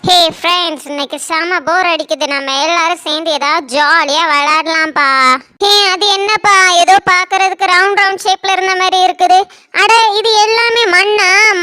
Hey friends, இன்னைக்கு செம போர் அடிக்குது. நம்ம எல்லாரும் சேர்ந்து ஏதாவது ஜாலியா விளையாடலாம்ப்பா. ஹே, அது என்னப்பா ஏதோ பார்க்கிறதுக்கு ரவுண்ட் ரவுண்ட் ஷேப்ல இருந்த மாதிரி இருக்குது. அட, இது எல்லாமே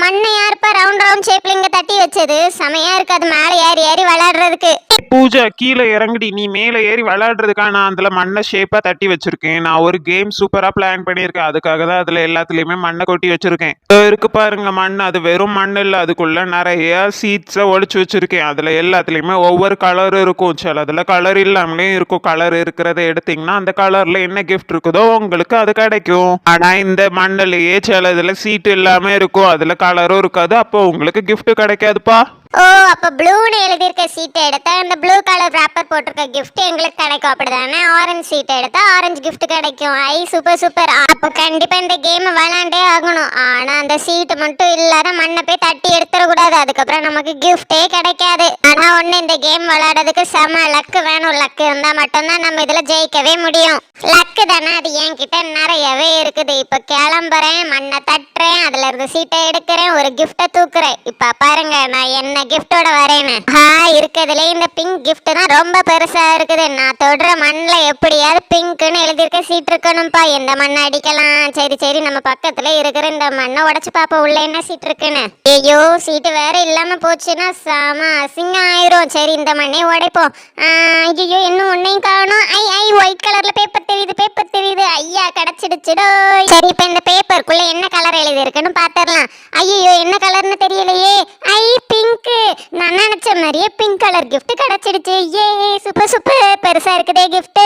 மண்ணை யாருப்பா ரவுண்ட் ரவுண்ட் ஷேப்ல இங்க தட்டி வச்சது? செமையா இருக்கு அது மேலே ஏறி ஏறி விளையாடுறதுக்கு. பூஜா, கீழே இறங்குடி. நீ மேலே ஏறி விளையாடுறதுக்காக நான் அதுல மண்ணை ஷேப்பா தட்டி வச்சிருக்கேன். நான் ஒரு கேம் சூப்பரா பிளான் பண்ணியிருக்கேன். அதுக்காக தான் அதுல எல்லாத்துலயுமே மண்ணை கொட்டி வச்சிருக்கேன். இருக்கு பாருங்க மண். அது வெறும் மண் இல்ல, அதுக்குள்ள நிறைய சீட்ஸை ஒழிச்சு வச்சிருக்கேன். அதுல எல்லாத்துலயுமே ஒவ்வொரு கலர் இருக்கும். சிலதுல கலர் இல்லாமலே இருக்கும். கலர் இருக்கிறத எடுத்தீங்கன்னா அந்த கலர்ல என்ன கிஃப்ட் இருக்குதோ உங்களுக்கு அது கிடைக்கும். ஆனா இந்த மண்ணிலேயே சிலதுல சீட் இல்லாம இருக்கும். அதுல கலரும் இருக்காது. அப்போ உங்களுக்கு கிஃப்ட் கிடைக்காதுப்பா. ஓ, அப்ப ப்ளூன்னு எழுதியிருக்க சீட்டை எடுத்தா அந்த ப்ளூ கலர் ராப்பர் போட்டிருக்க கிஃப்ட் எங்களுக்கு கிடைக்கும், அப்படிதானே? ஆரஞ்சு சீட்டை எடுத்தா ஆரஞ்சு கிஃப்ட் கிடைக்கும். ஐ சூப்பர் சூப்பர். அப்ப கண்டிப்பா இந்த கேம் விளையாண்டே ஆகணும். ஆனா அந்த சீட்டு மட்டும் இல்லாத மண்ணை போய் தட்டி எடுத்துடக்கூடாது. அதுக்கப்புறம் நமக்கு கிஃப்டே கிடைக்காது. ஆனா ஒண்ணு, இந்த கேம் விளையாடுறதுக்கு செம லக்கு வேணும். லக்கு இருந்தா மட்டும்தான் நம்ம இதுல ஜெயிக்கவே முடியும். லக்கு தானே, அது என்கிட்ட நிறையவே இருக்குது. இப்ப கிளம்புறேன், மண்ணை தட்டுறேன், அதுல இருந்து சீட்டை எடுக்கிறேன், ஒரு கிஃப்டை தூக்குறேன். இப்ப பாருங்க நான் என்ன கிஃப்டோட வரேன்னு. இருக்கிறதுல இந்த பிங்க் கிஃப்ட் தான் ரொம்ப பெருசா இருக்குது. நான் தொடுற மண்ணுல எப்படியாவது பிங்க்னு எழுதியிருக்க சீட் இருக்கணும்ப்பா. எந்த மண்ணை அடிக்கலாம்? சரி சரி, நம்ம பக்கத்துல இருக்கிற இந்த மண்ணை உடைச்சு பாப்போம் உள்ள என்ன சீட் இருக்குன்னு. ஐயோ, சீட்டு வேற இல்லாம போச்சுன்னா செம அசிங்கம் ஆயிரும். சரி, இந்த மண்ணை உடைப்போம். ஐயோ, இன்னும் ஒன்னையும் காணும். ஐ ஒயிட் கலர்ல பேப்பர் தெரியுது, பேப்பர் தெரியுது. ஐயா, கிடைச்சிடுச்சுடோ. சரி, இப்ப இந்த பேப்பருக்குள்ள என்ன கலர் எழுதி இருக்குன்னு பாத்திரலாம். ஐயோ, என்ன கலர்னு தெரியலையே. ஐ, பிங்க். நான் நினைச்ச மாதிரியே பிங்க் கலர் கிஃப்ட் கிடைச்சிடுச்சு. ஏ, சூப்பர் சூப்பர். பெருசா இருக்குதே கிஃப்ட்.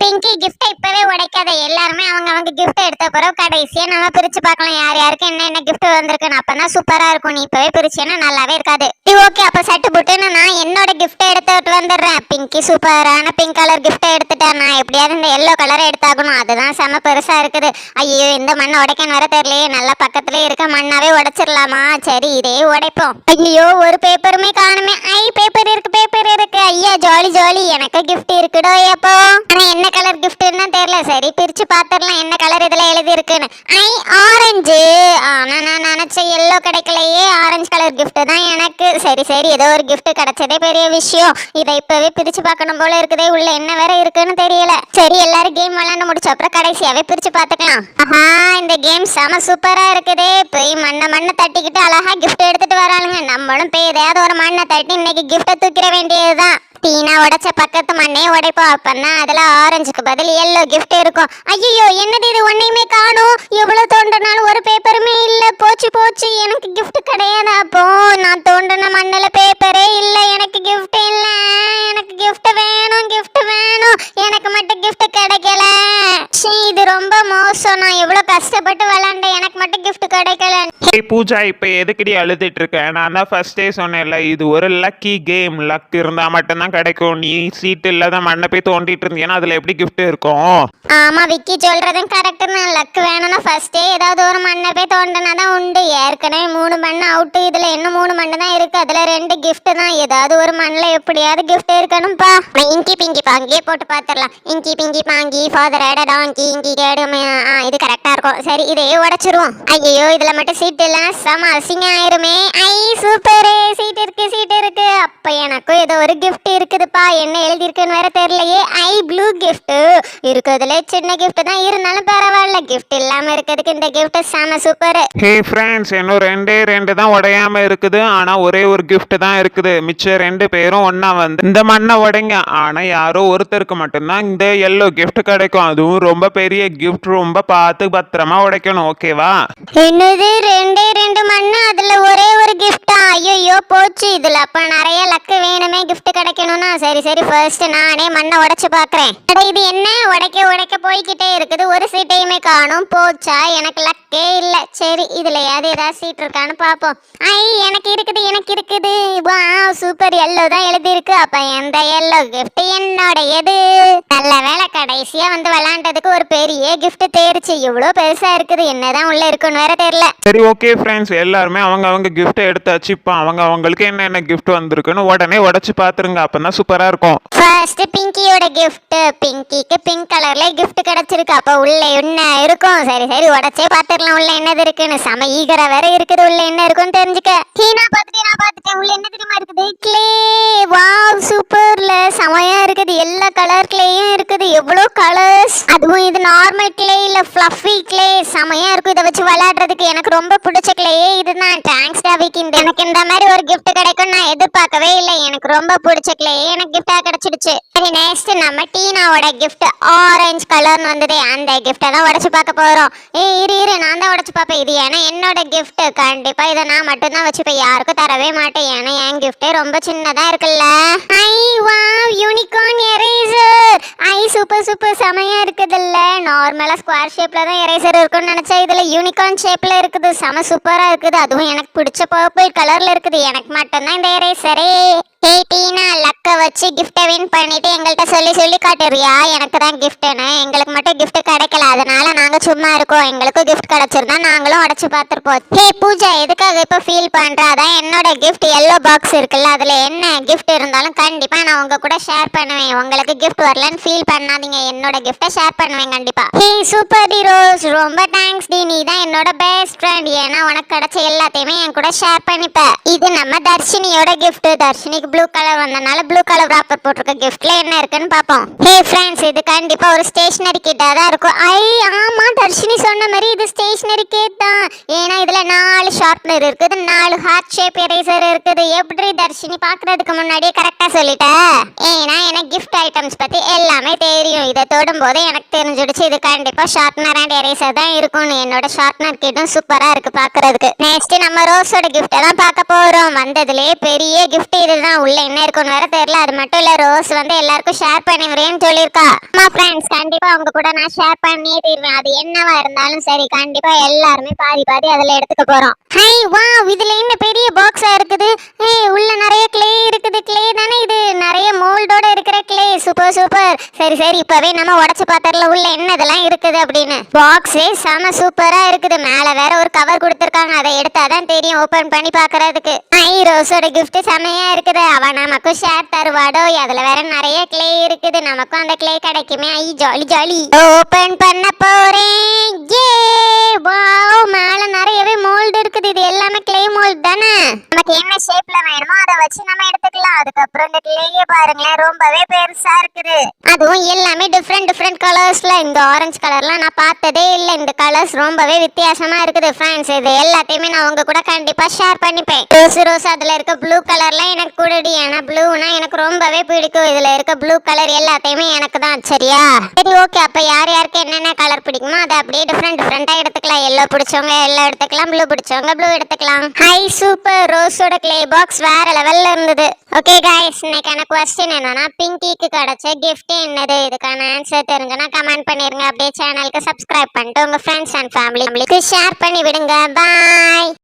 பிங்கி, கிஃப்ட் இப்பவே உடைக்காத. எல்லாருமே அவங்க கிஃப்ட் எடுத்த பிறகு கடைசியா நம்ம பிரிச்சு பார்க்கலாம் யார் யாருக்கு என்ன கிஃப்ட் வந்திருக்குன்னு. அப்பதான் சூப்பரா இருக்கும். நீ இப்பவே பிரிச்சேன்னா நல்லாவே இருக்காது. ஓகே, அப்ப சட்டு புட்டுன்னு நான் என்னோட கிஃப்ட் எடுத்துட்டு வந்துடுறேன். பிங்கி சூப்பரான பிங்க் கலர் கிஃப்ட் எடுத்துட்டேன். நான் எப்படியாவது இந்த எல்லோ கலரை எடுத்தாகணும். அதுதான் செம பெருசா இருக்குது. ஐயோ, இந்த மண்ணை உடைக்கன்னு வர தெரியலையே. நல்லா பக்கத்துல இருக்க மண்ணாவே உடைச்சிடலாமா? சரி, இதே உடைப்போம். ஐயோ, ஒரு பேப்பருமே காணுமே. ஐ, பேப்பர் இருக்கு, பேப்பர் இருக்கு. ஐயா, ஜாலி ஜாலி. எனக்கு கிஃப்ட் இருக்குடோ. எப்போ ஆனா என்ன கலர் கிஃப்ட்னு தெரியல. சரி, பிரிச்சு பாத்துடலாம் என்ன கலர் இதுல எழுதி இருக்குன்னு. ஐ, ஆரஞ்சு. ஆனா நான் நினைச்ச எல்லோ கிடைக்கலையே. ஆரஞ்சு கலர் கிஃப்ட் தான் எனக்கு. சரி சரி, ஏதோ ஒரு கிஃப்ட் கிடைச்சதே பெரிய விஷயம். இதை இப்பவே பிரிச்சு பார்க்கணும் போல இருக்குதே. உள்ள என்ன வேற இருக்குன்னு தெரியல. சரி, எல்லாரும் கேம் விளையாண்டு முடிச்ச அப்புறம் கடைசியாவே பிரிச்சு பாத்துக்கலாம். இந்த கேம் செம சூப்பரா இருக்குதே. போய் மண்ணை தட்டிக்கிட்டு அழகா கிஃப்ட் எடுத்துட்டு வராளுங்க. நம்மளும் போய் எதையாவது ஒரு மண்ணை தட்டி இன்னைக்கு கிஃப்ட தூக்கிட வேண்டியதுதான். டீனா உடைச்ச பக்கத்து மண்ணே உடைப்போம். அப்பன்னா அதுல ஆரஞ்சுக்கு பதில் எல்லோ கிஃப்ட் இருக்கும். ஐயோ, என்னது இது? ஒன்னையுமே காணும். எவ்வளவு தோண்டினாலும் ஒரு பேப்பருமே இல்ல. போச்சு போச்சு, எனக்கு கிஃப்ட் கிடையாது. அப்போ நான் தோண்டின மண்ணுல பேப்பரே இல்ல. எனக்கு கிஃப்ட் இல்ல. எனக்கு கிஃப்ட் வேணும், கிஃப்ட் வேணும். எனக்கு மட்டும் கிஃப்ட் கிடைக்கல. இது ரொம்ப மோசம். நான் எவ்வளவு கஷ்டப்பட்டு விளையாண்ட, எனக்கு மட்டும் கிஃப்ட் கிடைக்கல. பூஜா, இப்ப எதுக்கடி அழுதுட்டு இருக்க? நான் தான் ஃபர்ஸ்டே சொன்னேன்ல, இது ஒரு லக்கி கேம். லக் இருந்தா மட்டும்தான் கிடைக்கும். நீ சீட் இல்லாத மண்ணை போய் தோண்டிட்டு இருந்தீங்கன்னா அதுல எப்படி கிஃப்ட் இருக்கும்? ஆமா, விக்கி சொல்றதும் கரெக்ட் தான். லக் வேணும்னா ஃபர்ஸ்டே ஏதாவது ஒரு மண்ணை போய் தோண்டினாதான் உண்டு. ஏற்கனவே 3 மண் அவுட்டு. இதுல இன்னும் 3 மண் தான் இருக்கு. அதுல 2 கிஃப்ட் தான். ஏதாவது ஒரு மண்ணுல எப்படியாவது கிஃப்ட் இருக்கணும்பா. இங்கி பிங்கி பாங்கியே போட்டு பாத்துடலாம். இங்கி பிங்கி பாங்கி ஃபாதர் ஆட டாங்கி இங்கி கேடுமே. இது கரெக்டா இருக்கும். சரி, இதையே உடைச்சிருவோம். ஐயோ, இதுல மட்டும் சீட் இல்ல. செம அசிங்கம் ஆயிருமே. ஐ, சூப்பர். சீட் இருக்கு, சீட் இருக்கு. அப்ப எனக்கும் ஏதோ ஒரு கிஃப்ட் இருக்குதுப்பா. என்ன எழுதி இருக்குன்னு வேற தெரியலையே. ஐ, ப்ளூ கிஃப்ட். இருக்கிறதுல சின்ன கிஃப்ட் தான் இருந்தாலும் பரவாயில்ல. கிஃப்ட் இல்லாம இருக்கிறதுக்கு இந்த கிஃப்ட் செம சூப்பர். ஹே ஃப்ரெண்ட்ஸ், இன்னும் 2 தான் உடையாம இருக்குது. ஆனா ஒரே ஒரு கிஃப்ட் தான் இருக்குது. மிச்சம் 2 பேரும் ஒன்னா வந்து இந்த மண்ணை உடைங்க. ஆனா யாரோ ஒருத்தருக்கு மட்டும்தான் இந்த எல்லோ கிஃப்ட் கிடைக்கும். அதுவும் ரொம்ப பெரிய கிஃப்ட். ரொம்ப பார்த்து பத்திரமா உடைக்கணும். ஓகேவா? என்னது, 2 மண்ணு, அதுல ஒரே ஒரு கிஃப்டா? ஐயோ, போச்சு. இதுல அப்ப நிறைய லக்கு வேணுமே கிஃப்ட் கிடைக்கணும்னா. சரி சரி, ஃபர்ஸ்ட் நானே மண்ணை உடைச்சு பாக்குறேன். இது என்ன? உடைக்க போய்கிட்டே இருக்குது. ஒரு சீட்டையுமே காணும். போச்சா? எனக்கு லக்கே இல்ல. சரி, இதுலயாவது ஏதாவது சீட் இருக்கான்னு பாப்போம். ஐ, எனக்கு இருக்குது, எனக்கு இருக்குது. வா, சூப்பர். எல்லோ தான் எழுதி இருக்கு. அப்ப எந்த எல்லோ கிஃப்ட் என்னோடையது? நல்ல வேலை, கடைசியா வந்து விளையாண்டதுக்கு ஒரு பெரிய கிஃப்ட் தேர்ச்சி. இவ்வளவு பெருசா இருக்குது. என்னதான் உள்ள இருக்குன்னு வேற தெரியல. சரி, ஓகே ஃப்ரெண்ட்ஸ், எல்லாருமே அவங்க கிஃப்ட் எடுத்தாச்சு. இப்போ அவங்களுக்கு என்ன கிஃப்ட் வந்திருக்குன்னு உடனே உடைச்சு பாத்துருங்க. அப்பதான் சூப்பரா இருக்கும். ஃபர்ஸ்ட் பிங்கியோட கிஃப்ட். பிங்கிக்கு பிங்க் கலர்ல கிஃப்ட் கிடைச்சிருக்கு. அப்ப உள்ள என்ன இருக்கும்? சரி சரி, உடைச்சே பாத்துடலாம் உள்ள என்னது இருக்குன்னு. செம ஈகரா வேற இருக்குது உள்ள என்ன இருக்குன்னு தெரிஞ்சுக்க. நான் பாத்துட்டேன். உள்ள என்ன தெரியுமா இருக்குது? கிளே எவ்வளவு கலர்ஸ், அதுவும் இது நார்மல் கிளே இல்ல ஃப்ளஃபி கிளே, செமையா இருக்கும். இதை வச்சு விளையாடுறதுக்கு எனக்கு ரொம்ப பிடிச்ச கிளேயே இதுதான். தேங்க்ஸ் டாவிக்கு எனக்கு இந்த மாதிரி ஒரு gift கிடைக்கும் நான் எதிர்பார்க்கவே இல்லை. எனக்கு ரொம்ப பிடிச்ச கிளேயே எனக்கு gift-ஆ கிடைச்சிடுச்சு. சரி நெக்ஸ்ட் நம்ம டீனாவோட gift ஆரஞ்சு கலர்னு வந்ததே, அந்த gift-அ தான் உடைச்சு பார்க்க போறோம். இரு நான் தான் உடைச்சு பார்ப்பேன். இது ஏன்னா என்னோட gift, கண்டிப்பா இதை நான் மட்டும் தான் வச்சுப்பேன், யாருக்கும் தரவே மாட்டேன். ஏன்னா என் gift ரொம்ப சின்னதா இருக்குல்ல. ஐ வாவ் யூனிகார்ன் எரேசர், ஐ சூப்பர் சூப்பர் செமையா இருக்குதுல்ல. நார்மலா ஸ்கொயர் ஷேப்ல தான் எரேசர் இருக்கும்னு நினைச்சா இதுல யூனிகார்ன் ஷேப்ல இருக்குது, செம சூப்பரா இருக்குது. அதுவும் எனக்கு பிடிச்ச பர்பிள் கலர்ல இருக்குது. எனக்கு மட்டும்தான் இந்த எரேசரே. டீனா லக்க வச்சு கிஃப்ட்டை வின் பண்ணிட்டு எங்கள்கிட்ட சொல்லி காட்டுறியா எனக்கு தான் கிஃப்ட்னு? எங்களுக்கு மட்டும் gift கிடைக்கல, அதனால நாங்க சும்மா இருக்கோம். எங்களுக்கும் gift கிடைச்சிருந்தா நாங்களும் உடைச்சு பார்த்துருப்போம். ஹே பூஜா, எதுக்காக இப்ப ஃபீல் பண்ற? அதான் என்னோட gift எல்லோ பாக்ஸ் இருக்குல்ல, அதுல என்ன gift இருந்தாலும் கண்டிப்பா நான் உங்க கூட ஷேர் பண்ணுவேன். உங்களுக்கு gift வரலன்னு ஃபீல் பண்ணாதீங்க, என்னோட gift-ஐ ஷேர் பண்ணுவேன் கண்டிப்பா. ஹே சூப்பர் டி ரோஸ், ரொம்ப தேங்க்ஸ் டி, நீ தான் என்னோட பெஸ்ட் ஃப்ரெண்ட். ஏன்னா உனக்கு கிடைச்ச எல்லாத்தையுமே என் கூட ஷேர் பண்ணிப்ப. இது நம்ம தர்ஷினியோட gift. தர்ஷினிக்கு ப்ளூ கலர் வந்தனால ப்ளூ கலர் ராப்பர் போட்டிருக்க கிஃப்ட்ல என்ன இருக்குன்னு பாப்போம். ஹே ஃப்ரெண்ட்ஸ், இது கண்டிப்பா ஒரு ஸ்டேஷனரி கிட்டா தான் இருக்கும். ஐ ஆமா, தர்ஷினி சொன்ன மாதிரி இது ஸ்டேஷனரி கிட் தான். ஏன்னா இதுல 4 ஷார்ப்னர் இருக்குது, 4 ஹார்ட் ஷேப் எரேசர் இருக்குது. எப்படி தர்ஷினி பாக்குறதுக்கு முன்னாடியே கரெக்டா சொல்லிட்ட? ஏன்னா எனக்கு கிஃப்ட் ஐட்டம்ஸ் பத்தி எல்லாமே தெரியும். இதை தொடும் போது எனக்கு தெரிஞ்சிடுச்சு இது கண்டிப்பா ஷார்ப்னர் அண்ட் எரேசர் தான் இருக்கும்னு. என்னோட ஷார்ப்னர் கிட்டும் சூப்பரா இருக்கு பாக்குறதுக்கு. நெக்ஸ்ட் நம்ம ரோஸோட கிஃப்ட் தான் பார்க்க போறோம். வந்ததுலயே பெரிய கிஃப்ட் இதுதான். உள்ள என்ன இருக்குன்னு வேற தெரியல. அது மட்டும் இல்ல, ரோஸ் வந்து எல்லாருக்கும் ஷேர் பண்ணுவேன்னு சொல்லியிருக்கா. ஆமா ஃப்ரெண்ட்ஸ், கண்டிப்பா உங்க கூட நான் ஷேர் பண்ணியே தீர்வேன். அது என்னவா இருந்தாலும் சரி, கண்டிப்பா எல்லாருமே பாதி பாதி அதுல எடுத்துக்க போறோம். ஹை வாவ், இதுல என்ன பெரிய பாக்ஸா இருக்குது. உள்ள நிறைய கிளே இருக்குது. கிளே தானே இது, நிறைய மோல்டோட இருக்கிற கிளே. Super super. சரி இப்பவே நம்ம உடைச்சு பார்த்தறல உள்ள என்னதெல்லாம் இருக்குது அப்படின்னு. பாக்ஸே செம சூப்பரா இருக்குது. மேல வேற ஒரு கவர் கொடுத்திருக்காங்க, அதை எடுத்தாதான் தெரியும் ஓபன் பண்ணி பாக்குறதுக்கு. ஹை ரோஸோட gift செமையா இருக்குது. அவ நமக்கும் ஷேர் தருவாடோ. அதுல வேற நிறைய கிளே இருக்குது, நமக்கும் அந்த கிளே கிடைக்குமே. ஐ ஜாலி ஜாலி. ஓபன் பண்ண போறேன். ஏ வாவ், மேல நிறையவே மோல்ட் இருக்குது. இது எல்லாமே கிளே மோல்ட் தானே. நமக்கு என்ன ஷேப்ல வேணுமோ அதை வச்சு நம்ம எடுத்துக்கலாம். அதுக்கப்புறம் இந்த கிளேயே பாருங்களேன், ரொம்பவே பெருசா இருக்குது. அதுவும் எல்லாமே டிஃப்ரெண்ட் கலர்ஸ்ல. இந்த ஆரஞ்சு கலர்லாம் நான் பார்த்ததே இல்லை. இந்த கலர்ஸ் ரொம்பவே வித்தியாசமா இருக்குது ஃப்ரெண்ட்ஸ். இது எல்லாத்தையுமே நான் உங்க கூட கண்டிப்பா ஷேர் பண்ணிப்பேன். ரோஸ் அதுல இருக்க ப்ளூ கலர்ல எனக்கு கூடடி. ஏன்னா ப்ளூனா எனக்கு ரொம்பவே பிடிக்கும். இதுல இருக்க ப்ளூ கலர் எல்லாத்தையுமே எனக்கு தான். சரியா? சரி ஓகே, அப்ப யாருக்கு என்னென்ன கலர் பிடிக்குமோ அதை அப்படியே டிஃப்ரெண்டா எடுத்துக்கலாம். எல்லோ பிடிச்சவங்க எல்லோ எடுத்துக்கலாம், ப்ளூ பிடிச்சவங்க ப்ளூ எடுத்துக்கலாம். ஹை சூப்பர், ரோஸோட கிளே பாக்ஸ் வேற லெவல்ல இருந்தது. ஓகே गाइस, இன்னைக்கான क्वेश्चन என்னன்னா பிங்கிக்கு கிடைச்ச gift என்னது? இதுக்கான ஆன்சர் தெரிஞ்சனா கமெண்ட் பண்ணிருங்க. அப்படியே சேனலுக்கு சப்ஸ்கிரைப் பண்ணிட்டு உங்க ஃப்ரெண்ட்ஸ் அண்ட் ஃபேமிலிக்கு ஷேர் பண்ணி விடுங்க. பை.